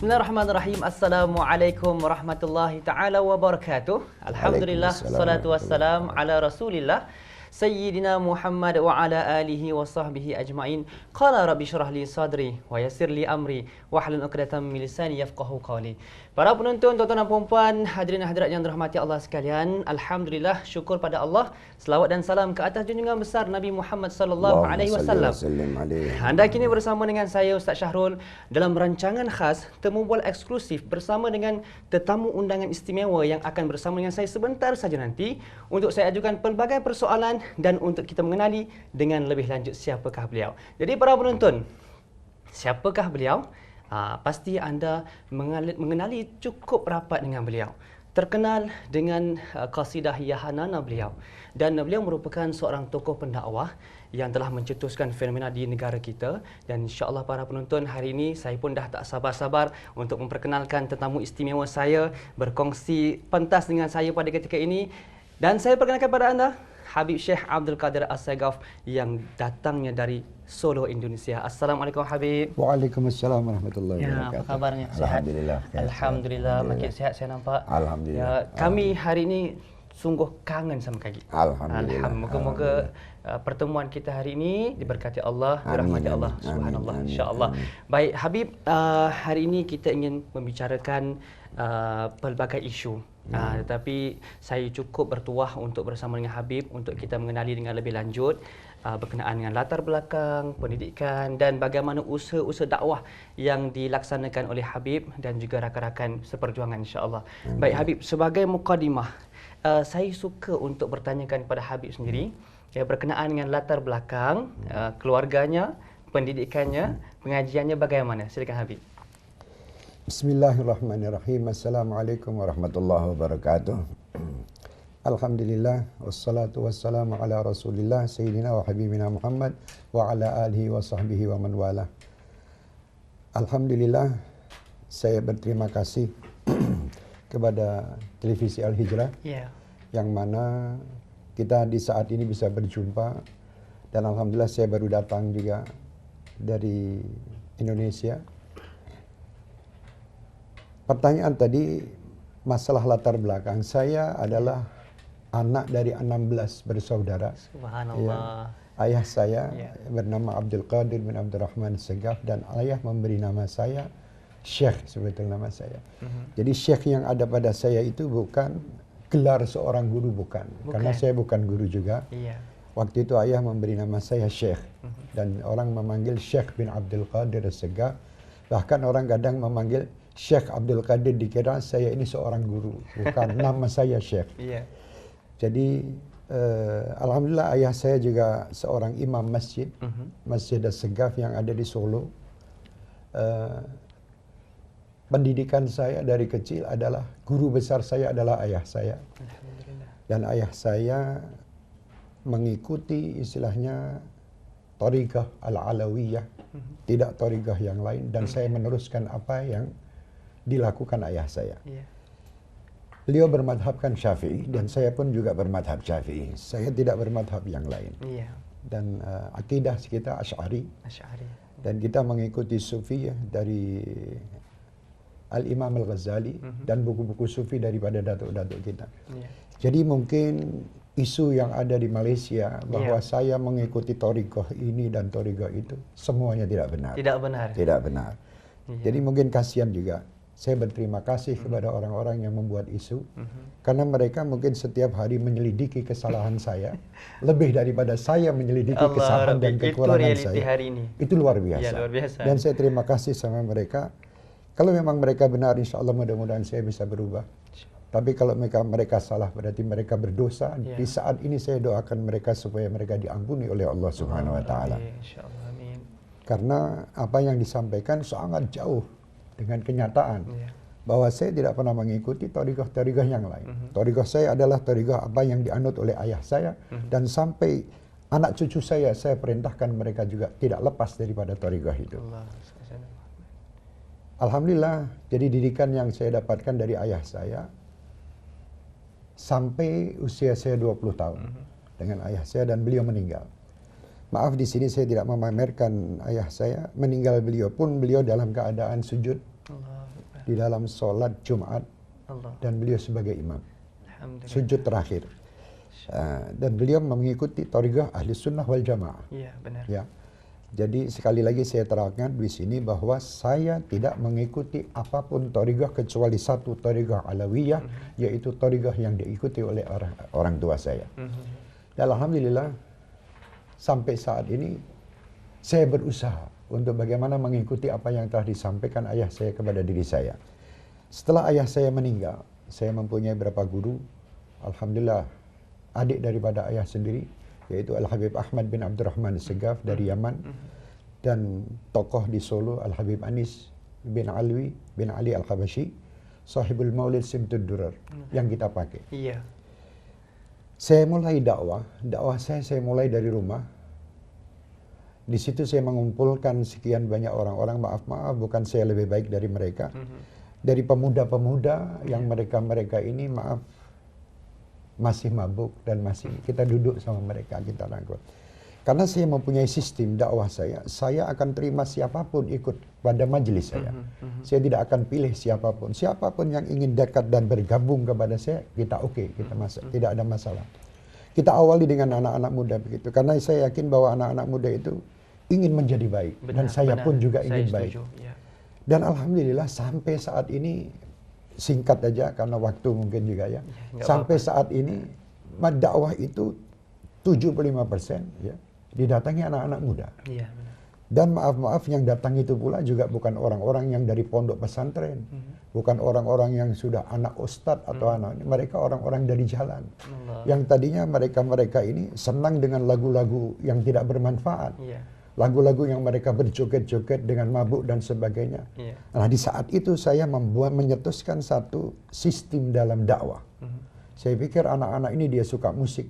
Bismillahirrahmanirrahim. Assalamualaikum warahmatullahi taala wabarakatuh. Alhamdulillah, salatu wassalam ala Rasulillah Sayyidina Muhammad wa ala alihi wa sahbihi ajma'in. Qala rabbi syrah li sadri wa yassir li amri wahlul 'uqdatam min lisani yafqahu qawli. Para penonton, tuan-tuan dan puan-puan, hadirin hadirat yang dirahmati Allah sekalian, alhamdulillah, syukur pada Allah. Selawat dan salam ke atas junjungan besar Nabi Muhammad sallallahu alaihi wasallam. Anda kini bersama dengan saya Ustaz Syahrul dalam rancangan khas temu bual eksklusif bersama dengan tetamu undangan istimewa yang akan bersama dengan saya sebentar saja nanti untuk saya ajukan pelbagai persoalan dan untuk kita mengenali dengan lebih lanjut siapakah beliau. Jadi para penonton, siapakah beliau? Pasti anda mengenali cukup rapat dengan beliau. Terkenal dengan qasidah Yahanana beliau. Dan beliau merupakan seorang tokoh pendakwah yang telah mencetuskan fenomena di negara kita. Dan insya-Allah para penonton, hari ini saya pun dah tak sabar-sabar untuk memperkenalkan tetamu istimewa saya berkongsi pentas dengan saya pada ketika ini. Dan saya perkenalkan kepada anda Habib Syekh Abdul Qadir As-Sagaf yang datangnya dari Solo, Indonesia. Assalamualaikum Habib. Waalaikumsalam warahmatullahi wabarakatuh. Apa kabarnya? Sehat? Alhamdulillah. Alhamdulillah, makin sehat saya nampak. Alhamdulillah. Kami hari ini sungguh kangen sama Kaki. Alhamdulillah. Moga-moga pertemuan kita hari ini diberkati Allah, dirahmati Allah Subhanallah, insya-Allah. Baik Habib, hari ini kita ingin membicarakan pelbagai isu. Tetapi saya cukup bertuah untuk bersama dengan Habib untuk kita mengenali dengan lebih lanjut berkenaan dengan latar belakang pendidikan dan bagaimana usaha-usaha dakwah yang dilaksanakan oleh Habib dan juga rakan-rakan seperjuangan, insya-Allah. Baik Habib, sebagai mukadimah, saya suka untuk bertanyakan kepada Habib sendiri berkenaan dengan latar belakang keluarganya, pendidikannya, pengajiannya bagaimana? Silakan Habib. Bismillahirrahmanirrahim. Assalamualaikum warahmatullahi wabarakatuh. Alhamdulillah, wassalatu wassalamu ala Rasulillah Sayyidina wa Habibina Muhammad wa ala alihi wa sahbihi wa man wala. Alhamdulillah, saya berterima kasih kepada televisi Al-Hijrah yang mana kita di saat ini bisa berjumpa, dan alhamdulillah saya baru datang juga dari Indonesia. Pertanyaan tadi masalah latar belakang. Saya adalah anak dari 16 bersaudara. Subhanallah. Ayah saya bernama Abdul Qadir bin Abdurrahman As-Sagaf dan ayah memberi nama saya Syekh seperti nama saya. Jadi Syekh yang ada pada saya itu bukan gelar seorang guru, bukan. Karena saya bukan guru juga. Waktu itu ayah memberi nama saya Syekh dan orang memanggil Syekh bin Abdul Qadir As-Sagaf. Bahkan orang kadang memanggil Syekh Abdul Qadir, dikira saya ini seorang guru, bukan. Nama saya Syekh. Jadi alhamdulillah ayah saya juga seorang imam masjid, Masjid As-Sagaf yang ada di Solo. Pendidikan saya dari kecil adalah, guru besar saya adalah ayah saya. Dan ayah saya mengikuti istilahnya Thariqah Al-Alawiyah, tidak Thariqah yang lain, dan saya meneruskan apa yang dilakukan ayah saya. Beliau bermadhabkan Syafi'i dan saya pun juga bermadhab Syafi'i. Saya tidak bermadhab yang lain. Dan akidah kita Asy'ari. Dan kita mengikuti Sufi dari Al-Imam Al-Ghazali dan buku-buku Sufi daripada datuk-datuk kita. Jadi mungkin isu yang ada di Malaysia bahwa saya mengikuti thariqah ini dan thariqah itu, semuanya tidak benar. Tidak benar. Jadi mungkin kasihan juga. Saya berterima kasih kepada orang-orang yang membuat isu, karena mereka mungkin setiap hari menyelidiki kesalahan saya lebih daripada saya menyelidiki kesalahan dan kekurangan saya. Hari ini. Itu luar biasa. Luar biasa. Dan saya terima kasih sama mereka. Kalau memang mereka benar, insya Allah mudah-mudahan saya bisa berubah. Tapi kalau mereka salah, berarti mereka berdosa. Di saat ini saya doakan mereka supaya mereka diampuni oleh Allah Subhanahu Wa Taala. Karena apa yang disampaikan sangat jauh dengan kenyataan, bahwa saya tidak pernah mengikuti thariqah yang lain. Thariqah saya adalah thariqah apa yang dianut oleh ayah saya, dan sampai anak cucu saya perintahkan mereka juga tidak lepas daripada thariqah itu. Alhamdulillah, jadi didikan yang saya dapatkan dari ayah saya sampai usia saya 20 tahun dengan ayah saya, dan beliau meninggal. Maaf di sini saya tidak memamerkan ayah saya, meninggal beliau pun beliau dalam keadaan sujud di dalam sholat Jumat Allah. dan beliau sebagai imam. Alhamdulillah. Sujud terakhir. Dan beliau mengikuti thariqah ahli sunnah wal jamaah. Iya, benar. Ya. Jadi sekali lagi saya terangkan di sini bahwa saya tidak mengikuti apapun thariqah kecuali satu thariqah alawiyah, yaitu thariqah yang diikuti oleh orang tua saya. Dan alhamdulillah sampai saat ini saya berusaha untuk bagaimana mengikuti apa yang telah disampaikan ayah saya kepada diri saya. Setelah ayah saya meninggal, saya mempunyai beberapa guru. Alhamdulillah, adik daripada ayah sendiri, yaitu Al-Habib Ahmad bin Abdurrahman Segaf dari Yaman, dan tokoh di Solo Al-Habib Anis bin Alwi bin Ali Al-Habashi, sahibul Maulid Simtud Durar, yang kita pakai. Iya. Saya mulai dakwah saya mulai dari rumah. Di situ saya mengumpulkan sekian banyak orang-orang, maaf bukan saya lebih baik dari mereka. Dari pemuda-pemuda yang mereka ini maaf masih mabuk dan masih kita duduk sama mereka, kita rangkul. Karena saya mempunyai sistem dakwah saya akan terima siapapun ikut pada majelis saya. Saya tidak akan pilih siapapun yang ingin dekat dan bergabung kepada saya, kita kita tidak ada masalah. Kita awali dengan anak-anak muda begitu, karena saya yakin bahwa anak-anak muda itu ingin menjadi baik, dan saya pun juga ingin baik. Ya. Dan alhamdulillah sampai saat ini, singkat aja karena waktu mungkin juga ya. Sampai saat ini dakwah itu 75% ya didatangi anak-anak muda. Iya, benar. Dan maaf yang datang itu pula juga bukan orang-orang yang dari pondok pesantren, bukan orang-orang yang sudah anak ustadz atau mereka orang-orang dari jalan. Yang tadinya mereka ini senang dengan lagu-lagu yang tidak bermanfaat. Lagu-lagu yang mereka berjoget-joget dengan mabuk dan sebagainya. Nah, di saat itu saya menyetuskan satu sistem dalam dakwah. Saya pikir anak-anak ini dia suka musik.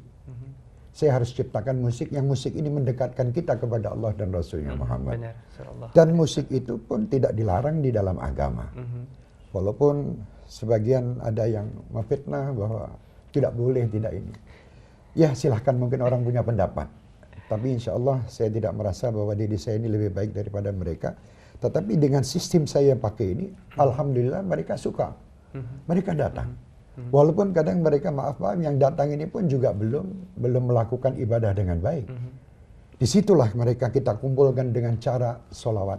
Saya harus ciptakan musik yang musik ini mendekatkan kita kepada Allah dan Rasulnya Muhammad. Benar. Dan musik itu pun tidak dilarang di dalam agama. Walaupun sebagian ada yang memfitnah bahwa tidak boleh, tidak ini. Ya silahkan, mungkin orang punya pendapat. Tapi insya Allah saya tidak merasa bahwa diri saya ini lebih baik daripada mereka. Tetapi dengan sistem saya pakai ini, alhamdulillah mereka suka. Mereka datang. Walaupun kadang mereka maaf yang datang ini pun juga belum melakukan ibadah dengan baik. Disitulah mereka kita kumpulkan dengan cara solawat.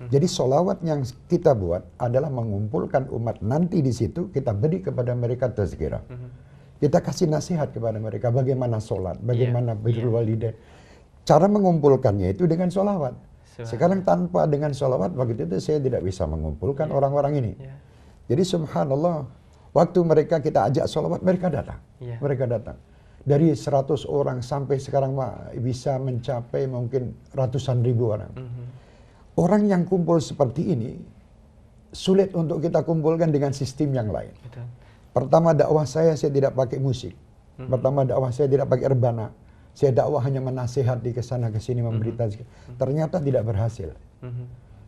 Jadi solawat yang kita buat adalah mengumpulkan umat. Nanti di situ kita beri kepada mereka tazkirah. Kita kasih nasihat kepada mereka bagaimana sholat, bagaimana birrul walidain. Cara mengumpulkannya itu dengan sholawat. Sekarang tanpa dengan sholawat, begitu itu saya tidak bisa mengumpulkan orang-orang ini. Jadi subhanallah, waktu mereka kita ajak sholawat, mereka datang. Mereka datang. Dari 100 orang sampai sekarang bisa mencapai mungkin ratusan ribu orang. Orang yang kumpul seperti ini, sulit untuk kita kumpulkan dengan sistem yang lain. Pertama dakwah saya tidak pakai musik. Pertama dakwah saya tidak pakai rebana. Saya dakwah hanya menasihati ke sana ke sini, memberitahu. Ternyata tidak berhasil.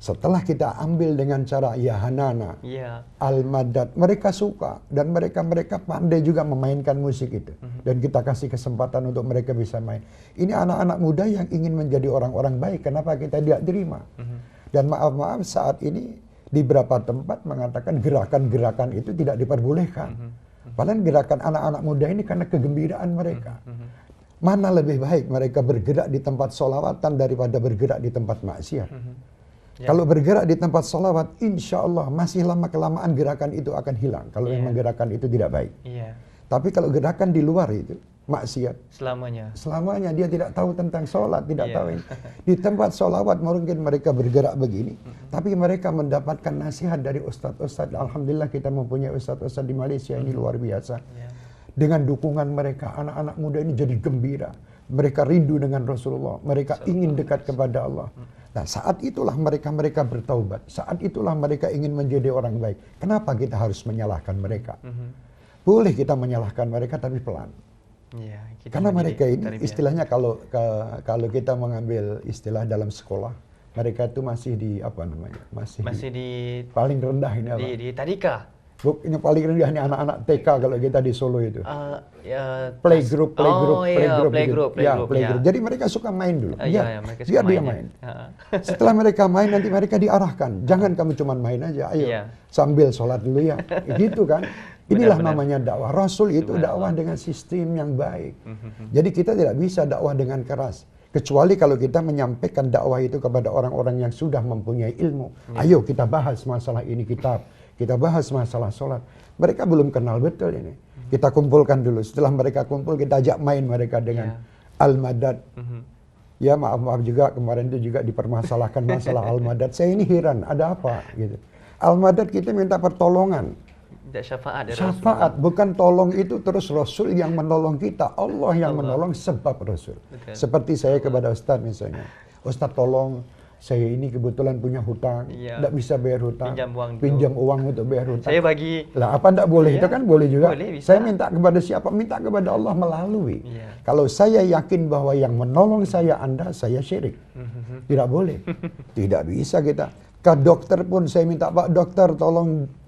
Setelah kita ambil dengan cara Yahanana, Al-Madad, mereka suka dan mereka pandai juga memainkan musik itu. Dan kita kasih kesempatan untuk mereka bisa main. Ini anak-anak muda yang ingin menjadi orang-orang baik, kenapa kita tidak terima? Dan maaf saat ini di beberapa tempat mengatakan gerakan-gerakan itu tidak diperbolehkan. Padahal gerakan anak-anak muda ini karena kegembiraan mereka. Mana lebih baik mereka bergerak di tempat sholawatan daripada bergerak di tempat maksiat. Kalau bergerak di tempat sholawat, insya Allah masih lama-kelamaan gerakan itu akan hilang. Kalau memang gerakan itu tidak baik. Tapi kalau gerakan di luar itu, maksiat. Selamanya dia tidak tahu tentang sholat, tidak tahu. Di tempat sholawat mungkin mereka bergerak begini. Tapi mereka mendapatkan nasihat dari ustadz-ustadz. Alhamdulillah kita mempunyai ustadz-ustadz di Malaysia ini luar biasa. Dengan dukungan mereka, anak-anak muda ini jadi gembira. Mereka rindu dengan Rasulullah. Mereka ingin dekat kepada Allah. Nah, saat itulah mereka bertaubat. Saat itulah mereka ingin menjadi orang baik. Kenapa kita harus menyalahkan mereka? Boleh kita menyalahkan mereka, tapi pelan. Karena mereka ini istilahnya kalau kita mengambil istilah dalam sekolah, mereka itu masih di apa namanya? Masih di paling rendah ini apa? Di tadika. Ini paling rendah nih anak-anak TK kalau kita di Solo itu. Playgroup. Playgroup. Jadi mereka suka main dulu. Biar dia main. Setelah mereka main nanti mereka diarahkan. Jangan kamu cuma main aja. Ayo sambil sholat dulu ya. Gitu kan. Inilah namanya dakwah. Rasul itu dakwah dengan sistem yang baik. Jadi kita tidak bisa dakwah dengan keras. Kecuali kalau kita menyampaikan dakwah itu kepada orang-orang yang sudah mempunyai ilmu. Ayo kita bahas masalah ini kitab. Kita bahas masalah sholat. Mereka belum kenal betul ini. Kita kumpulkan dulu. Setelah mereka kumpul, kita ajak main mereka dengan Al-Madad. Ya maaf juga kemarin itu juga dipermasalahkan masalah Al-Madad. Saya ini heran, ada apa? Gitu. Al-Madad kita minta pertolongan. Syafaat, bukan tolong itu terus Rasul yang menolong kita. Allah yang menolong sebab Rasul. Betul. Seperti saya kepada Ustadz misalnya. Ustadz tolong, saya ini kebetulan punya hutang, tidak bisa bayar hutang, pinjam uang untuk bayar hutang. Saya bagi. Lah apa tidak boleh? Itu kan boleh juga. Boleh, saya minta kepada siapa? Minta kepada Allah melalui. Kalau saya yakin bahwa yang menolong saya Anda, saya syirik. Tidak boleh. Tidak bisa kita. Ke dokter pun saya minta, Pak dokter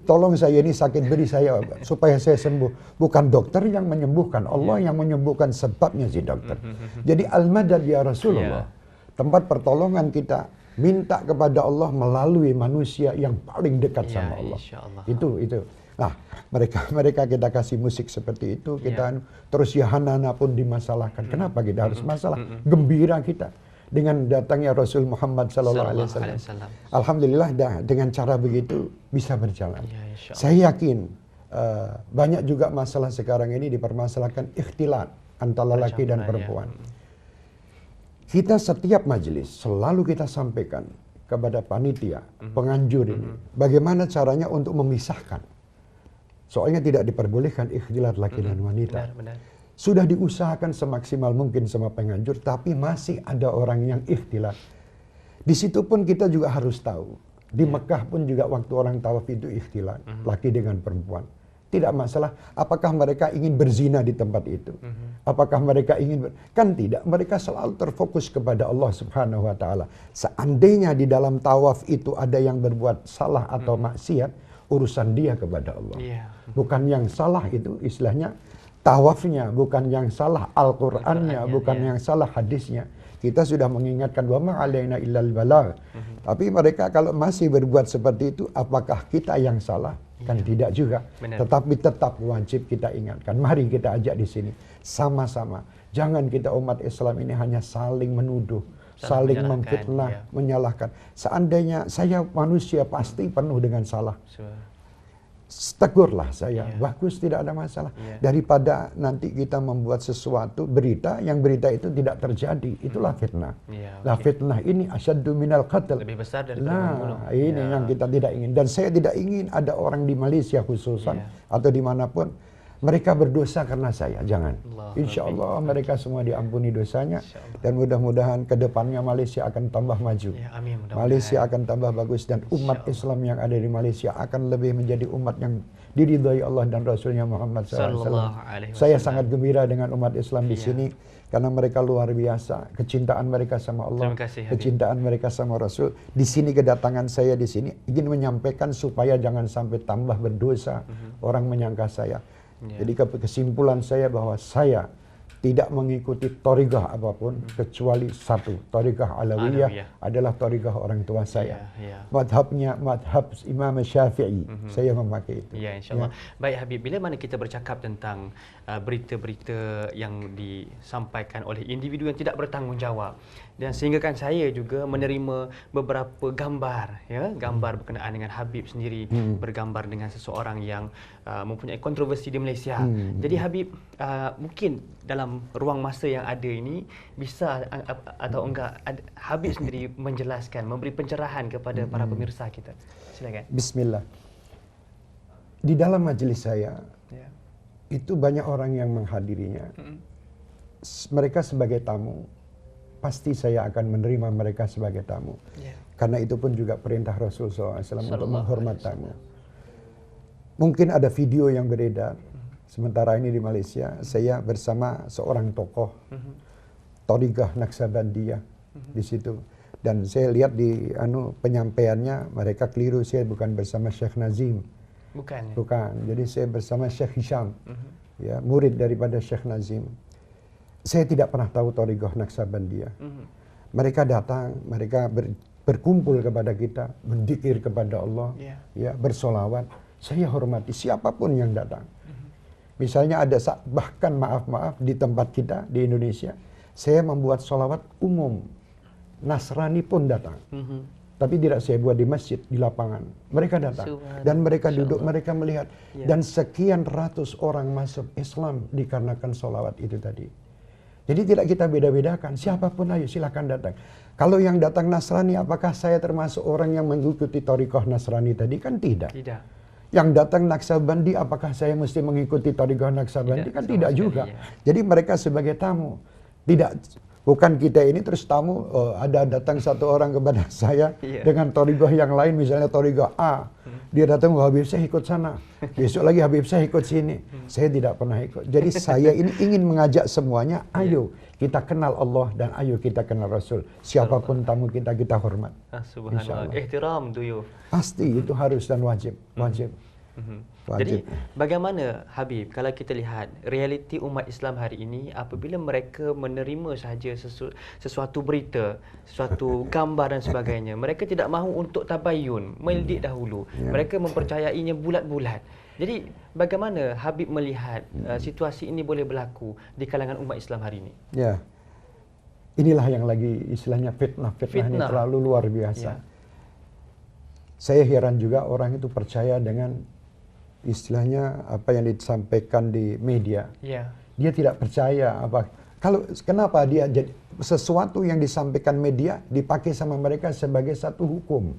tolong saya ini sakit, beri saya supaya saya sembuh. Bukan dokter yang menyembuhkan, Allah yang menyembuhkan sebabnya si dokter. Jadi Al-Madad ya Rasulullah. Tempat pertolongan kita minta kepada Allah melalui manusia yang paling dekat sama Allah. Itu. Nah, mereka kita kasih musik seperti itu, kita terus Yahanana pun dimasalahkan. Kenapa kita harus masalah? Gembira kita dengan datangnya Rasul Muhammad sallallahu alaihi wasallam. Alhamdulillah dengan cara begitu bisa berjalan. Saya yakin banyak juga masalah sekarang ini dipermasalahkan ikhtilat antara laki dan perempuan. Kita setiap majelis selalu kita sampaikan kepada panitia, penganjur ini, bagaimana caranya untuk memisahkan. Soalnya tidak diperbolehkan ikhtilat laki dan wanita. Benar. Sudah diusahakan semaksimal mungkin sama penganjur, tapi masih ada orang yang ikhtilat. Di situ pun kita juga harus tahu. Di Mekah pun juga waktu orang tawaf itu ikhtilat, laki dengan perempuan. Tidak masalah, apakah mereka ingin berzina di tempat itu? Apakah mereka ingin, kan tidak. Mereka selalu terfokus kepada Allah subhanahu wa ta'ala. Seandainya di dalam tawaf itu ada yang berbuat salah atau maksiat, urusan dia kepada Allah. Bukan yang salah itu istilahnya tawafnya, bukan yang salah Al-Qur'annya, bukan yang salah hadisnya. Kita sudah mengingatkan wa ma alaina illal balagh. Tapi mereka kalau masih berbuat seperti itu, apakah kita yang salah? Kan tidak juga. Tetapi tetap wajib kita ingatkan. Mari kita ajak di sini sama-sama. Jangan kita umat Islam ini hanya saling menuduh, saling memfitnah, menyalahkan. Seandainya saya manusia pasti penuh dengan salah. Tegurlah saya, bagus, tidak ada masalah. Daripada nanti kita membuat sesuatu berita, yang berita itu tidak terjadi, itulah fitnah. Nah fitnah ini asyaddu minal qatl. Lebih besar dari membunuh. Ini yang kita tidak ingin. Dan saya tidak ingin ada orang di Malaysia khususan atau dimanapun mereka berdosa karena saya, jangan. Insya Allah mereka semua diampuni dosanya. Dan mudah-mudahan ke depannya Malaysia akan tambah maju. Malaysia akan tambah bagus. Dan umat Islam yang ada di Malaysia akan lebih menjadi umat yang diridhai Allah dan Rasulnya Muhammad SAW. Saya sangat gembira dengan umat Islam di sini. Karena mereka luar biasa. Kecintaan mereka sama Allah. Kecintaan mereka sama Rasul. Di sini kedatangan saya di sini ingin menyampaikan supaya jangan sampai tambah berdosa. Orang menyangka saya. Jadi kesimpulan saya bahwa saya tidak mengikuti thariqah apapun kecuali satu, thariqah Alawiyah adalah thariqah orang tua saya. Madhabnya madhab Imam Syafi'i. Saya memakai itu. Ya, insyaAllah. Baik Habib, bila mana kita bercakap tentang berita-berita yang disampaikan oleh individu yang tidak bertanggungjawab, dan sehingga kan saya juga menerima beberapa gambar, gambar berkenaan dengan Habib sendiri, bergambar dengan seseorang yang mempunyai kontroversi di Malaysia. Jadi Habib, mungkin dalam ruang masa yang ada ini bisa atau enggak Habib sendiri menjelaskan, memberi pencerahan kepada para pemirsa kita. Silakan. Bismillah. Di dalam majelis saya itu banyak orang yang menghadirinya. Mereka sebagai tamu, pasti saya akan menerima mereka sebagai tamu. Karena itu pun juga perintah Rasul SAW untuk menghormat tamu. Mungkin ada video yang beredar. Sementara ini di Malaysia, saya bersama seorang tokoh Thariqah Naqsabandiyah di situ. Dan saya lihat di penyampaiannya, mereka keliru, saya bukan bersama Syekh Nazim. Bukan. Bukan. Jadi saya bersama Syekh Hisham, ya, murid daripada Syekh Nazim. Saya tidak pernah tahu Thariqah Naqsabandiyah. Mereka datang, mereka berkumpul kepada kita, berzikir kepada Allah, ya, bersolawat. Saya hormati siapapun yang datang. Misalnya ada bahkan maaf di tempat kita di Indonesia, saya membuat solawat umum. Nasrani pun datang. Tapi tidak saya buat di masjid, di lapangan. Mereka datang. Dan mereka duduk, mereka melihat. Dan sekian ratus orang masuk Islam dikarenakan solawat itu tadi. Jadi tidak kita beda-bedakan. Siapapun ayo silakan datang. Kalau yang datang Nasrani, apakah saya termasuk orang yang mengikuti Thariqah Nasrani tadi? Kan tidak. Tidak. Yang datang Naqsabandi, apakah saya mesti mengikuti Thariqah Naqsabandi? Kan tidak juga. Jadi mereka sebagai tamu. Bukan kita ini terus tamu, ada datang satu orang kepada saya dengan Thariqah yang lain, misalnya Thariqah A. Dia datang, Habib saya ikut sana. Besok lagi Habib saya ikut sini. Saya tidak pernah ikut. Jadi saya ini ingin mengajak semuanya, ayo kita kenal Allah dan ayo kita kenal Rasul. Siapapun tamu kita, kita hormat. Subhanallah. Ihtiram duyuf. Pasti itu harus dan wajib. Wajib. Jadi bagaimana Habib kalau kita lihat realiti umat Islam hari ini apabila mereka menerima sahaja sesuatu berita, sesuatu gambar dan sebagainya, mereka tidak mahu untuk tabayun, melidik dahulu. Mereka mempercayainya bulat-bulat. Jadi bagaimana Habib melihat situasi ini boleh berlaku di kalangan umat Islam hari ini? Ya. Inilah yang lagi istilahnya fitnah ini terlalu luar biasa. Saya heran juga orang itu percaya dengan istilahnya apa yang disampaikan di media. Dia tidak percaya apa. Kenapa dia jadi sesuatu yang disampaikan media dipakai sama mereka sebagai satu hukum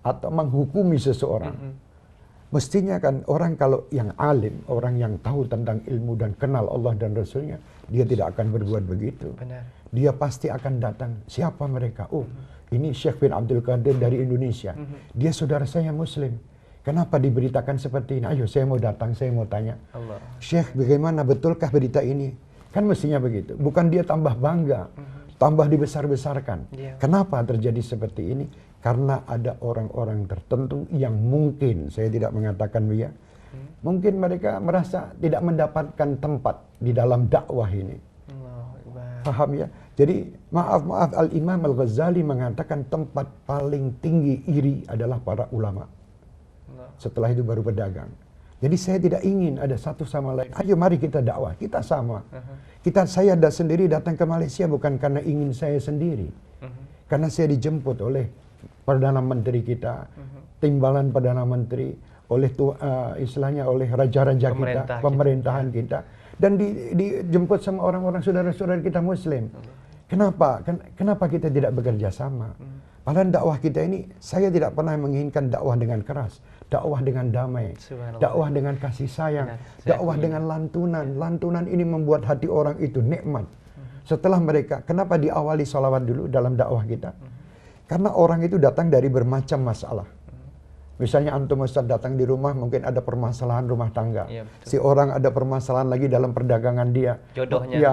atau menghukumi seseorang. Mestinya kan orang kalau yang alim, orang yang tahu tentang ilmu dan kenal Allah dan Rasulnya, dia tidak akan berbuat begitu. Benar. Dia pasti akan datang. Siapa mereka? Oh, ini Syekh bin Abdul Qadir dari Indonesia. Dia saudara saya Muslim. Kenapa diberitakan seperti ini? Ayo saya mau datang, saya mau tanya. Syekh, bagaimana, betulkah berita ini? Kan mestinya begitu. Bukan dia tambah bangga, tambah dibesar-besarkan. Kenapa terjadi seperti ini? Karena ada orang-orang tertentu yang mungkin, saya tidak mengatakan dia, mungkin mereka merasa tidak mendapatkan tempat di dalam dakwah ini. Paham ya? Jadi maaf Al-Imam Al-Ghazali mengatakan tempat paling tinggi iri adalah para ulama. Setelah itu baru pedagang. Jadi saya tidak ingin ada satu sama lain. Ayo mari kita dakwah, kita sama. Saya sendiri datang ke Malaysia bukan karena ingin saya sendiri. Karena saya dijemput oleh Perdana Menteri kita, timbalan Perdana Menteri, oleh istilahnya oleh raja-raja kita, pemerintahan kita. Dan dijemput sama orang-orang saudara-saudara kita Muslim. Kenapa kita tidak bekerja sama? Padahal dakwah kita ini, saya tidak pernah menginginkan dakwah dengan keras. Dakwah dengan damai, dakwah dengan kasih sayang, dakwah dengan lantunan. Lantunan ini membuat hati orang itu nikmat. Setelah mereka, kenapa diawali salawat dulu dalam dakwah kita? Karena orang itu datang dari bermacam masalah. Misalnya antum Ustaz datang di rumah, mungkin ada permasalahan rumah tangga. Si orang ada permasalahan lagi dalam perdagangan dia. Jodohnya. Ya.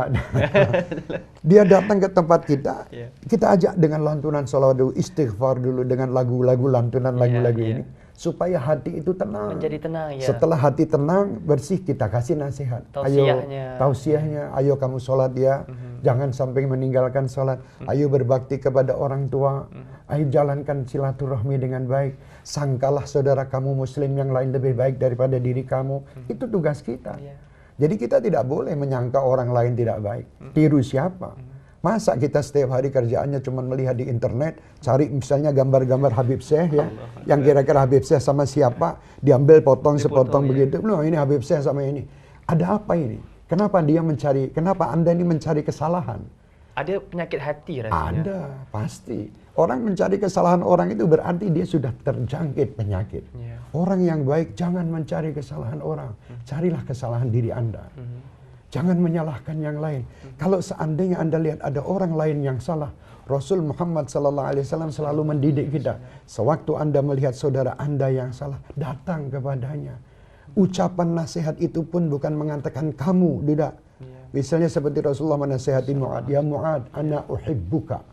Dia datang ke tempat kita, kita ajak dengan lantunan salawat dulu, istighfar dulu dengan lagu-lagu lantunan lagu-lagu ini. Supaya hati itu tenang. Menjadi tenang, ya. Setelah hati tenang, bersih, kita kasih nasihat. Tausiahnya. Ayo kamu sholat ya. Jangan sampai meninggalkan sholat. Ayo berbakti kepada orang tua. Ayo jalankan silaturahmi dengan baik. Sangkalah saudara kamu Muslim yang lain lebih baik daripada diri kamu. Itu tugas kita. Jadi kita tidak boleh menyangka orang lain tidak baik. Tiru siapa? Masa kita setiap hari kerjaannya cuma melihat di internet, cari misalnya gambar-gambar Habib Syekh ya, yang kira-kira Habib Syekh sama siapa, diambil potong sepotong begitu. Loh, ini Habib Syekh sama ini. Ada apa ini? Kenapa Anda ini mencari kesalahan? Ada penyakit hati rasanya. Ada, pasti. Orang mencari kesalahan orang itu berarti dia sudah terjangkit penyakit. Orang yang baik jangan mencari kesalahan orang, carilah kesalahan diri Anda. Jangan menyalahkan yang lain. Kalau seandainya Anda lihat ada orang lain yang salah, Rasul Muhammad SAW selalu mendidik kita. Sewaktu Anda melihat saudara Anda yang salah, datang kepadanya. Ucapan nasihat itu pun bukan mengatakan kamu, tidak. Misalnya seperti Rasulullah menasihati Mu'ad, ya Mu'ad, ana uhibbuka.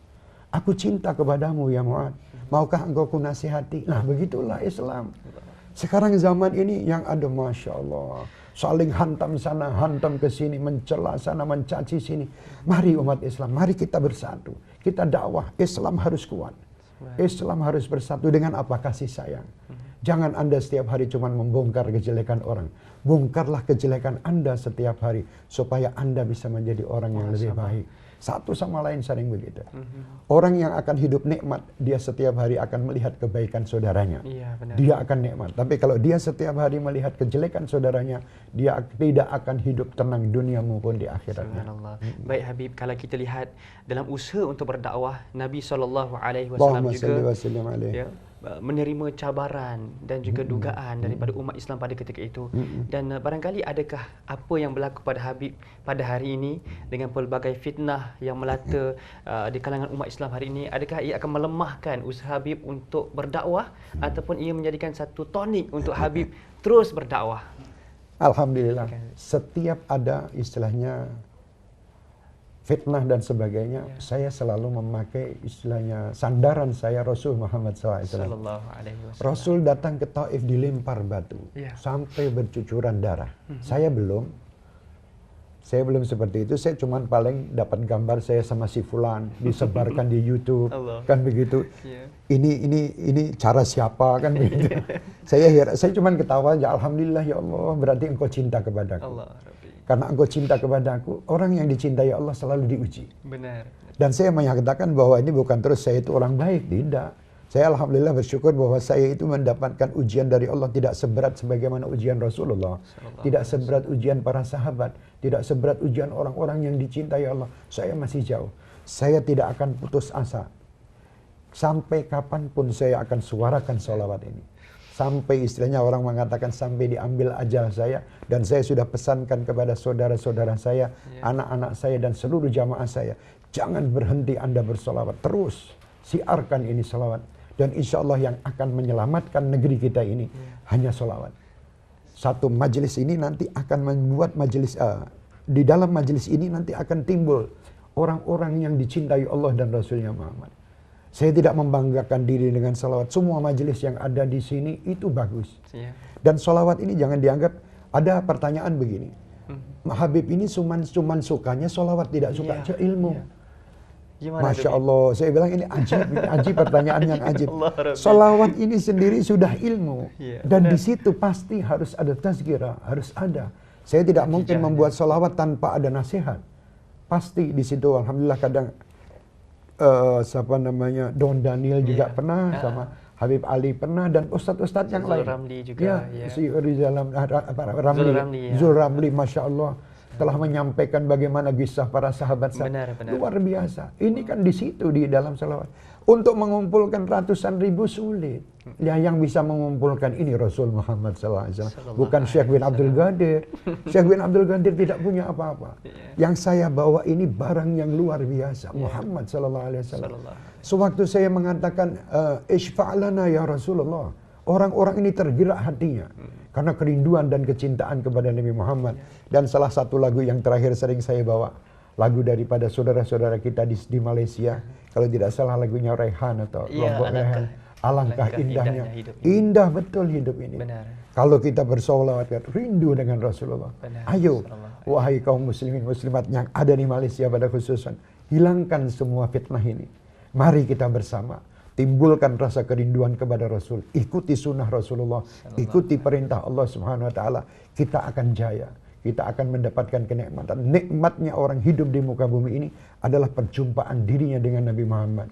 Aku cinta kepadamu ya Mu'ad. Maukah engkau ku nasihati? Nah begitulah Islam. Sekarang zaman ini yang ada Masya Allah, saling hantam sana, hantam ke sini, mencela sana, mencaci sini. Mari umat Islam, mari kita bersatu. Kita dakwah, Islam harus kuat. Islam harus bersatu dengan apa? Kasih sayang. Jangan Anda setiap hari cuma membongkar kejelekan orang. Bongkarlah kejelekan Anda setiap hari supaya Anda bisa menjadi orang yang lebih baik. Satu sama lain saling begitu. Orang yang akan hidup nikmat, dia setiap hari akan melihat kebaikan saudaranya. Iya, benar. Dia akan nikmat. Tapi kalau dia setiap hari melihat kejelekan saudaranya, dia tidak akan hidup tenang dunia maupun di akhiratnya. Subhanallah. Baik Habib, kalau kita lihat dalam usaha untuk berdakwah, Nabi SAW Allahumma juga salli wa sallim alaihi. ya, menerima cabaran dan juga dugaan daripada umat Islam pada ketika itu. Dan barangkali adakah apa yang berlaku pada Habib pada hari ini dengan pelbagai fitnah yang melata di kalangan umat Islam hari ini, adakah ia akan melemahkan usaha Habib untuk berdakwah ataupun ia menjadikan satu tonik untuk Habib terus berdakwah? Alhamdulillah, setiap ada istilahnya fitnah dan sebagainya, saya selalu memakai istilahnya sandaran saya Rasul Muhammad SAW. Sallallahu alaihi wasallam. Rasul datang ke Taif dilempar batu sampai bercucuran darah. Saya belum seperti itu. Saya cuma paling dapat gambar saya sama si fulan disebarkan di YouTube kan begitu. Ini cara siapa kan begitu. Saya cuma ketawa aja, alhamdulillah ya Allah, berarti engkau cinta kepadaku. Karena engkau cinta kepadaku, orang yang dicintai Allah selalu diuji. Benar. Dan saya menyatakan bahwa ini bukan terus saya itu orang baik, tidak. Saya alhamdulillah bersyukur bahwa saya itu mendapatkan ujian dari Allah tidak seberat sebagaimana ujian Rasulullah. Tidak seberat ujian para sahabat. Tidak seberat ujian orang-orang yang dicintai Allah. Saya masih jauh. Saya tidak akan putus asa. Sampai kapanpun saya akan suarakan sholawat ini. Sampai istilahnya orang mengatakan sampai diambil ajal saya. Dan saya sudah pesankan kepada saudara-saudara saya, anak-anak saya dan seluruh jamaah saya. Jangan berhenti Anda bersolawat. Terus siarkan ini solawat. Dan insya Allah yang akan menyelamatkan negeri kita ini hanya solawat. Satu majelis ini nanti akan membuat majelis, di dalam majelis ini nanti akan timbul orang-orang yang dicintai Allah dan Rasulnya Muhammad. Saya tidak membanggakan diri dengan salawat. Semua majelis yang ada di sini itu bagus. Dan salawat ini jangan dianggap, ada pertanyaan begini. Habib ini cuman sukanya salawat, tidak suka ilmu. Masya Allah, saya bilang ini ajib pertanyaan yang ajib. Salawat ini sendiri sudah ilmu. Dan di situ pasti harus ada tazkirah, harus ada. Saya tidak mungkin membuat salawat tanpa ada nasihat. Pasti di situ, alhamdulillah kadang siapa namanya Don Daniel juga pernah, sama Habib Ali pernah, dan ustadz-ustadz yang lain. Ramli juga. Si Rizal Ramli, Zul Ramli, Masya Allah, telah menyampaikan bagaimana kisah para sahabat. Benar. Luar biasa. Ini kan di situ di dalam salawat. Untuk mengumpulkan ratusan ribu sulit. Ya, yang bisa mengumpulkan ini Rasul Muhammad SAW. Bukan Syekh bin Abdul Qadir. Syekh bin Abdul Qadir tidak punya apa-apa. Yang saya bawa ini barang yang luar biasa. Muhammad SAW. Sewaktu saya mengatakan, Ishfa'lana ya Rasulullah. Orang-orang ini tergerak hatinya. Karena kerinduan dan kecintaan kepada Nabi Muhammad. Dan salah satu lagu yang terakhir sering saya bawa. Lagu daripada saudara-saudara kita di Malaysia. Kalau tidak salah lagunya Rehan atau Lombok Rehan. Alangkah indahnya. Indah betul hidup ini. Benar. Kalau kita bersolawat, rindu dengan Rasulullah. Benar. Ayo, wahai kaum muslimin muslimat yang ada di Malaysia pada khususan. Hilangkan semua fitnah ini. Mari kita bersama. Timbulkan rasa kerinduan kepada Rasul. Ikuti sunnah Rasulullah. Ikuti perintah Allah Subhanahu Wa Taala. Kita akan jaya. Kita akan mendapatkan kenikmatan. Nikmatnya orang hidup di muka bumi ini adalah perjumpaan dirinya dengan Nabi Muhammad.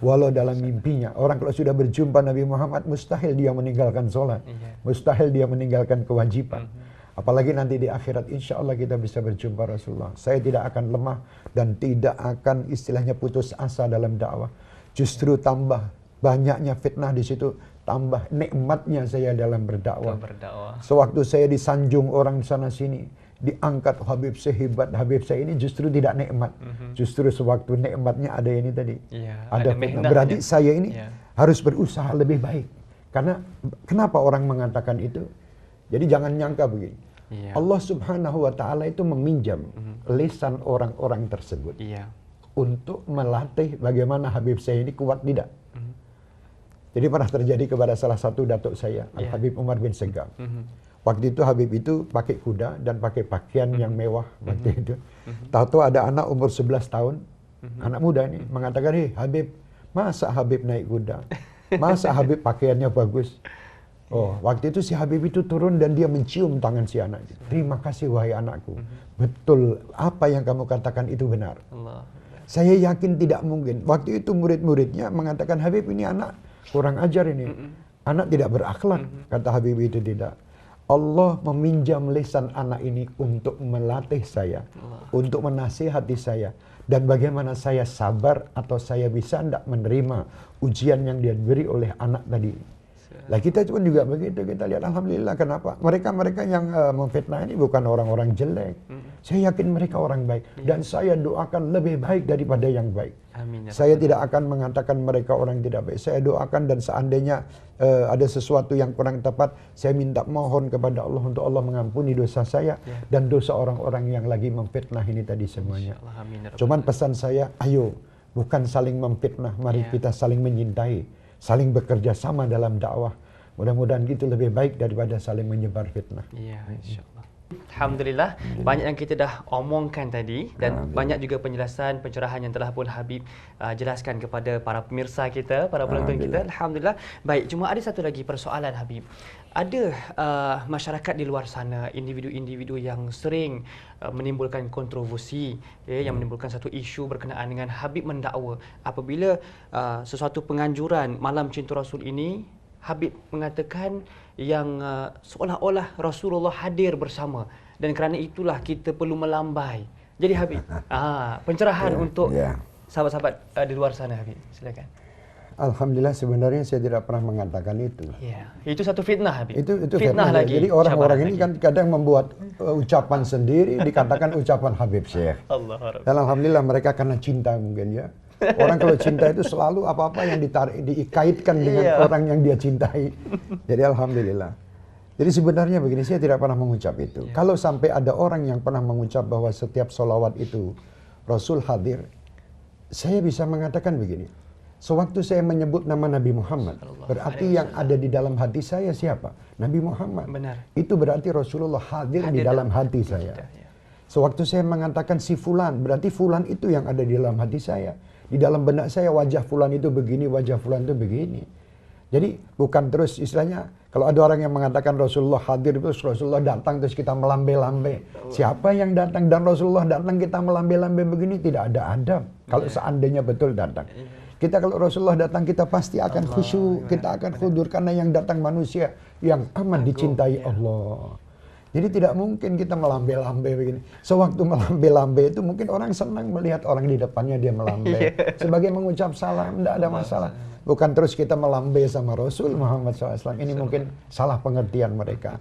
Walau dalam mimpinya. Orang kalau sudah berjumpa Nabi Muhammad, mustahil dia meninggalkan sholat. Mustahil dia meninggalkan kewajiban. Apalagi nanti di akhirat, insya Allah kita bisa berjumpa Rasulullah. Saya tidak akan lemah dan tidak akan istilahnya putus asa dalam dakwah. Justru tambah banyaknya fitnah di situ, tambah nikmatnya saya dalam berdakwah. Sewaktu saya disanjung orang sana sini, diangkat Habib sehebat Habib saya ini, justru tidak nikmat. Justru sewaktu nikmatnya ada ini tadi. Ada fitnah. Berarti saya ini harus berusaha lebih baik. Karena kenapa orang mengatakan itu? Jadi jangan nyangka begini. Allah Subhanahu Wa Taala itu meminjam lisan orang-orang tersebut. Untuk melatih bagaimana Habib saya ini kuat tidak. Jadi pernah terjadi kepada salah satu datuk saya, Al-Habib Umar bin Segaf. Waktu itu Habib itu pakai kuda dan pakai pakaian yang mewah waktu itu. Tahu-tahu ada anak umur 11 tahun, anak muda ini, mengatakan, "Hei Habib, masa Habib naik kuda? Masa Habib pakaiannya bagus?" Oh, waktu itu si Habib itu turun dan dia mencium tangan si anak itu. "Terima kasih wahai anakku. Betul, apa yang kamu katakan itu benar." Allah. Saya yakin tidak mungkin. Waktu itu murid-muridnya mengatakan, "Habib ini anak kurang ajar ini. Anak tidak berakhlak." Kata Habib itu, "Tidak. Allah meminjam lisan anak ini untuk melatih saya, untuk menasihati saya. Dan bagaimana saya sabar atau saya bisa tidak menerima ujian yang dia beri oleh anak tadi." Lah kita pun juga begitu, kita lihat alhamdulillah kenapa? Mereka yang memfitnah ini bukan orang-orang jelek. Saya yakin mereka orang baik dan saya doakan lebih baik daripada yang baik. Amin. Saya tidak akan mengatakan mereka orang tidak baik. Saya doakan dan seandainya ada sesuatu yang kurang tepat, saya minta mohon kepada Allah untuk Allah mengampuni dosa saya dan dosa orang-orang yang lagi memfitnah ini tadi semuanya. Cuman pesan saya, ayo bukan saling memfitnah, mari kita saling menyintai, saling bekerja sama dalam dakwah. Mudah-mudahan gitu lebih baik daripada saling menyebar fitnah. Iya, insyaallah. Alhamdulillah, banyak yang kita dah omongkan tadi dan banyak juga penjelasan, pencerahan yang telah pun Habib jelaskan kepada para pemirsa kita, para penonton kita. Alhamdulillah. Baik, cuma ada satu lagi persoalan Habib. Ada masyarakat di luar sana, individu-individu yang sering menimbulkan kontroversi, yang menimbulkan satu isu berkenaan dengan Habib mendakwa. Apabila sesuatu penganjuran malam cinta Rasul ini, Habib mengatakan yang seolah-olah Rasulullah hadir bersama dan kerana itulah kita perlu melambai. Jadi Habib, pencerahan untuk sahabat-sahabat di luar sana Habib, silakan. Alhamdulillah sebenarnya saya tidak pernah mengatakan itu. Ya, itu satu fitnah Habib. Itu fitnah lagi. Jadi orang-orang ini kan kadang membuat ucapan sendiri dikatakan ucapan Habib Syekh. Allah. Dan alhamdulillah mereka karena cinta mungkin ya. Orang kalau cinta itu selalu apa-apa yang dikaitkan dengan orang yang dia cintai. Jadi alhamdulillah. Jadi sebenarnya begini, saya tidak pernah mengucap itu. Kalau sampai ada orang yang pernah mengucap bahwa setiap solawat itu Rasul hadir, saya bisa mengatakan begini. Sewaktu saya menyebut nama Nabi Muhammad, berarti yang ada di dalam hati saya siapa? Nabi Muhammad. Benar. Itu berarti Rasulullah hadir di dalam hati saya. Sewaktu saya mengatakan si fulan, berarti fulan itu yang ada di dalam hati saya. Di dalam benak saya wajah fulan itu begini, wajah fulan itu begini. Jadi bukan terus istilahnya, kalau ada orang yang mengatakan Rasulullah hadir, terus Rasulullah datang, terus kita melambe-lambe. Siapa yang datang dan Rasulullah datang kita melambe-lambe begini? Tidak ada adab. Kalau seandainya betul datang. Kita kalau Rasulullah datang kita pasti akan khusyuk, kita akan khudur karena yang datang manusia yang amat dicintai Allah. Jadi tidak mungkin kita melambe-lambe begini. Sewaktu melambe-lambe itu mungkin orang senang melihat orang di depannya dia melambe. Sebagai mengucap salam, tidak ada masalah. Bukan terus kita melambe sama Rasul Muhammad SAW. Ini mungkin salah pengertian mereka.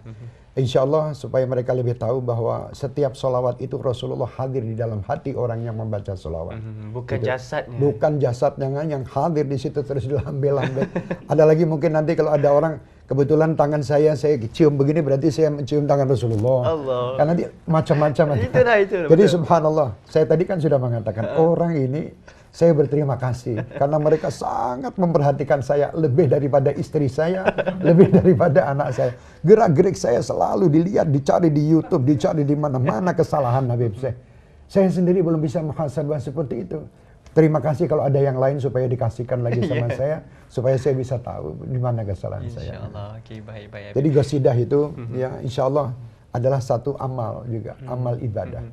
Insya Allah supaya mereka lebih tahu bahwa setiap solawat itu Rasulullah hadir di dalam hati orang yang membaca solawat. Bukan gitu. Jasadnya. Bukan jasadnya yang hadir di situ terus dilambe-lambe. Ada lagi mungkin nanti kalau ada orang kebetulan tangan saya cium begini berarti saya mencium tangan Rasulullah. Allah. Karena dia macam-macam. Itu. Jadi subhanallah, saya tadi kan sudah mengatakan orang ini saya berterima kasih karena mereka sangat memperhatikan saya lebih daripada istri saya, lebih daripada anak saya. Gerak-gerik saya selalu dilihat, dicari di YouTube, dicari di mana-mana kesalahan Habib Syekh. Saya sendiri belum bisa muhasabah seperti itu. Terima kasih kalau ada yang lain supaya dikasihkan lagi sama saya, supaya saya bisa tahu di mana kesalahan saya. Insyaallah, oke, baik. Jadi qasidah itu ya insyaallah adalah satu amal juga, amal ibadah.